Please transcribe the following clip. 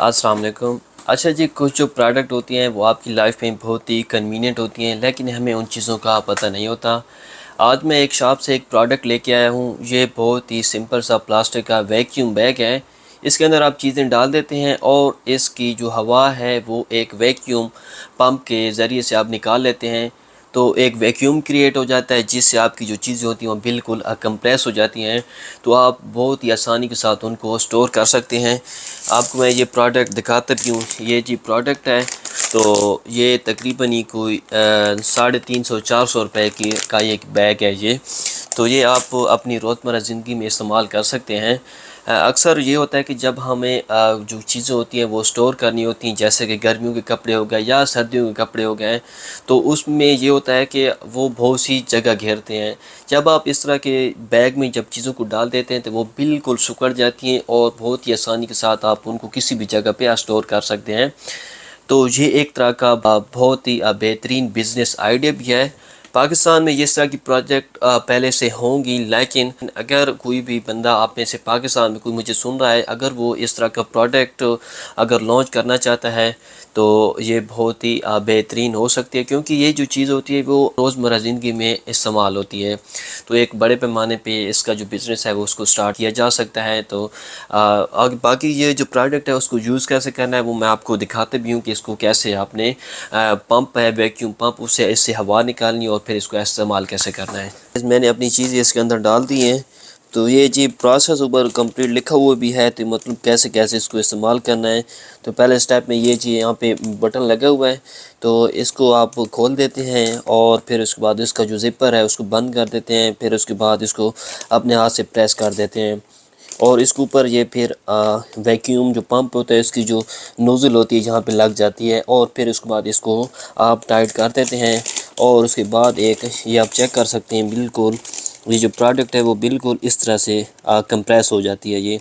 अस्सलाम वालेकुम। अच्छा जी, कुछ जो प्रोडक्ट होती हैं वो आपकी लाइफ में बहुत ही कन्वीनियंट होती हैं, लेकिन हमें उन चीज़ों का पता नहीं होता। आज मैं एक शॉप से एक प्रोडक्ट लेके आया हूँ। ये बहुत ही सिंपल सा प्लास्टिक का वैक्यूम बैग है। इसके अंदर आप चीज़ें डाल देते हैं और इसकी जो हवा है वो एक वैक्यूम पंप के ज़रिए से आप निकाल लेते हैं। तो एक वैक्यूम क्रिएट हो जाता है जिससे आपकी जो चीज़ें होती हैं वो बिल्कुल कंप्रेस हो जाती हैं। तो आप बहुत ही आसानी के साथ उनको स्टोर कर सकते हैं। आपको मैं ये प्रोडक्ट दिखाता भी हूँ। ये जी प्रोडक्ट है। तो ये तकरीबन ही कोई 350-400 रुपए की का ये एक बैग है ये। तो ये आप अपनी रोज़मर्रा ज़िंदगी में इस्तेमाल कर सकते हैं। अक्सर ये होता है कि जब हमें जो चीज़ें होती हैं वो स्टोर करनी होती हैं, जैसे कि गर्मियों के कपड़े हो गए या सर्दियों के कपड़े हो गए, तो उसमें ये होता है कि वो बहुत सी जगह घेरते हैं। जब आप इस तरह के बैग में जब चीज़ों को डाल देते हैं तो वो बिल्कुल सिकुड़ जाती हैं और बहुत ही आसानी के साथ आप उनको किसी भी जगह पे स्टोर कर सकते हैं। तो ये एक तरह का बहुत ही बेहतरीन बिज़नेस आइडिया भी है। पाकिस्तान में इस तरह की प्रोजेक्ट पहले से होंगी, लेकिन अगर कोई भी बंदा आप में से पाकिस्तान में कोई मुझे सुन रहा है, अगर वो इस तरह का प्रोडक्ट अगर लॉन्च करना चाहता है तो ये बहुत ही बेहतरीन हो सकती है, क्योंकि ये जो चीज़ होती है वो रोज़मर्रा ज़िंदगी में इस्तेमाल होती है। तो एक बड़े पैमाने पे इसका जो बिज़नेस है वो उसको स्टार्ट किया जा सकता है। तो आगे बाकी ये जो प्रोडक्ट है उसको यूज़ कैसे करना है वो मैं आपको दिखाते भी हूँ कि इसको कैसे आपने पंप है वैक्यूम पंप, उससे इससे हवा निकालनी और फिर इसको इस्तेमाल कैसे करना है। मैंने अपनी चीज़ें इसके अंदर डाल दी हैं। तो ये जी प्रोसेस ऊपर कंप्लीट लिखा हुआ भी है, तो मतलब कैसे कैसे इसको इस्तेमाल करना है। तो पहले स्टेप में ये जी यहाँ पे बटन लगा हुआ है, तो इसको आप खोल देते हैं और फिर उसके बाद इसका जो ज़िपर है उसको बंद कर देते हैं। फिर उसके बाद इसको अपने हाथ से प्रेस कर देते हैं और इसके ऊपर ये फिर वैक्यूम जो पंप होता है इसकी जो नोज़ल होती है जहाँ पे लग जाती है, और फिर उसके बाद इसको आप टाइट कर देते हैं। और उसके बाद एक ये आप चेक कर सकते हैं, बिल्कुल ये जो प्रोडक्ट है वो बिल्कुल इस तरह से कंप्रेस हो जाती है ये।